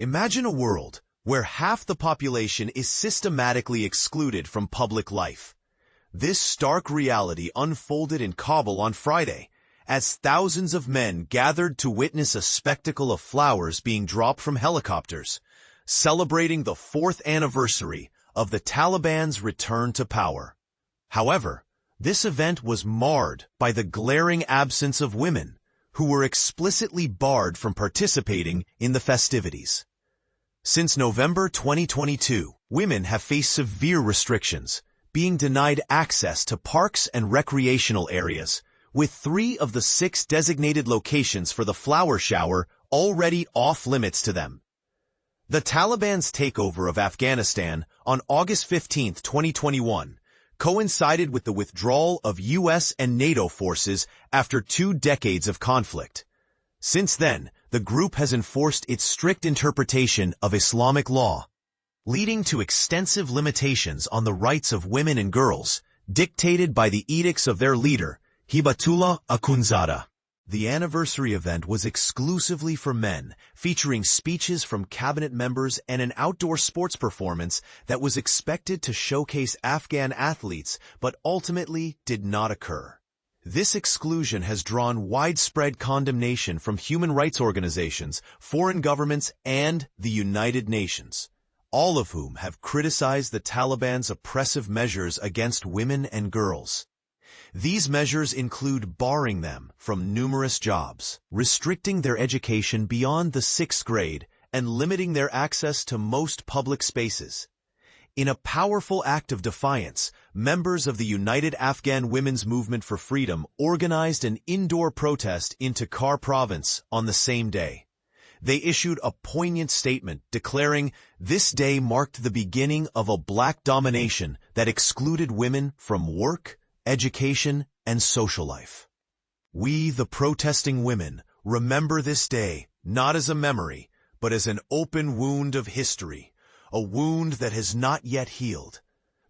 Imagine a world where half the population is systematically excluded from public life. This stark reality unfolded in Kabul on Friday, as thousands of men gathered to witness a spectacle of flowers being dropped from helicopters, celebrating the 4th anniversary of the Taliban's return to power. However, this event was marred by the glaring absence of women, who were explicitly barred from participating in the festivities. Since November 2022, women have faced severe restrictions, being denied access to parks and recreational areas, with 3 of the 6 designated locations for the flower shower already off-limits to them. The Taliban's takeover of Afghanistan on August 15, 2021, coincided with the withdrawal of U.S. and NATO forces after 2 decades of conflict. Since then, the group has enforced its strict interpretation of Islamic law, leading to extensive limitations on the rights of women and girls, dictated by the edicts of their leader, Hibatullah Akhundzada. The anniversary event was exclusively for men, featuring speeches from cabinet members and an outdoor sports performance that was expected to showcase Afghan athletes but ultimately did not occur. This exclusion has drawn widespread condemnation from human rights organizations, foreign governments, and the United Nations, all of whom have criticized the Taliban's oppressive measures against women and girls. These measures include barring them from numerous jobs, restricting their education beyond the 6th grade, and limiting their access to most public spaces. In a powerful act of defiance, members of the United Afghan Women's Movement for Freedom organized an indoor protest in Takhar province on the same day. They issued a poignant statement declaring this day marked the beginning of a black domination that excluded women from work, education, and social life. We, the protesting women, remember this day not as a memory, but as an open wound of history, a wound that has not yet healed.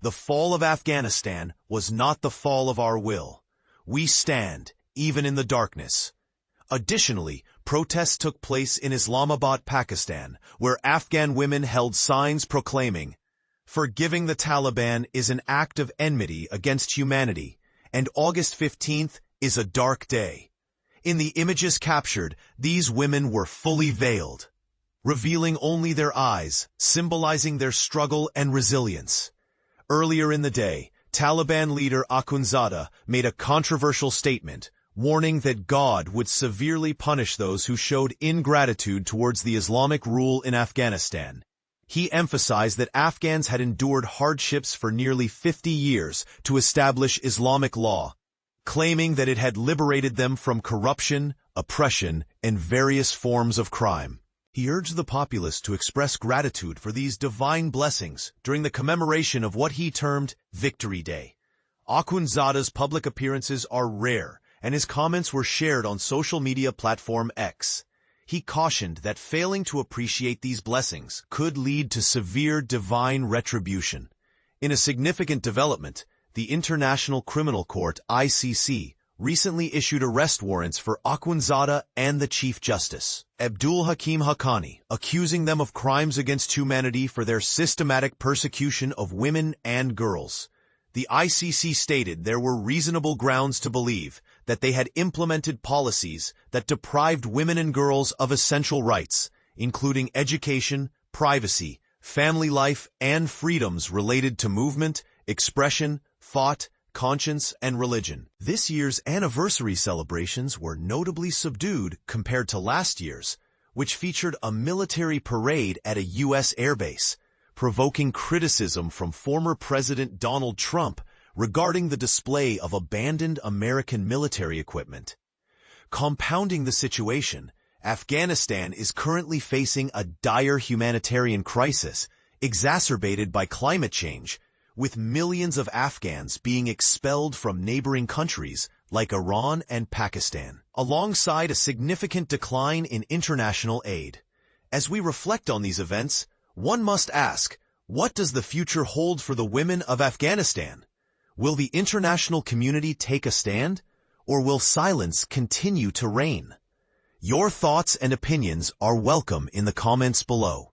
The fall of Afghanistan was not the fall of our will. We stand, even in the darkness. Additionally, protests took place in Islamabad, Pakistan, where Afghan women held signs proclaiming, "Forgiving the Taliban is an act of enmity against humanity, and August 15th is a dark day." In the images captured, these women were fully veiled, revealing only their eyes, symbolizing their struggle and resilience. Earlier in the day, Taliban leader Akhundzada made a controversial statement, warning that God would severely punish those who showed ingratitude towards the Islamic rule in Afghanistan. He emphasized that Afghans had endured hardships for nearly 50 years to establish Islamic law, claiming that it had liberated them from corruption, oppression, and various forms of crime. He urged the populace to express gratitude for these divine blessings during the commemoration of what he termed Victory Day. Akhundzada's public appearances are rare, and his comments were shared on social media platform X. He cautioned that failing to appreciate these blessings could lead to severe divine retribution. In a significant development, the International Criminal Court (ICC) recently issued arrest warrants for Akhundzada and the Chief Justice, Abdul Hakim Haqqani, accusing them of crimes against humanity for their systematic persecution of women and girls. The ICC stated there were reasonable grounds to believe that they had implemented policies that deprived women and girls of essential rights, including education, privacy, family life, and freedoms related to movement, expression, thought, conscience, and religion. This year's anniversary celebrations were notably subdued compared to last year's, which featured a military parade at a U.S. airbase, provoking criticism from former President Donald Trump regarding the display of abandoned American military equipment. Compounding the situation, Afghanistan is currently facing a dire humanitarian crisis, exacerbated by climate change, with millions of Afghans being expelled from neighboring countries like Iran and Pakistan, alongside a significant decline in international aid. As we reflect on these events, one must ask, what does the future hold for the women of Afghanistan? Will the international community take a stand, or will silence continue to reign? Your thoughts and opinions are welcome in the comments below.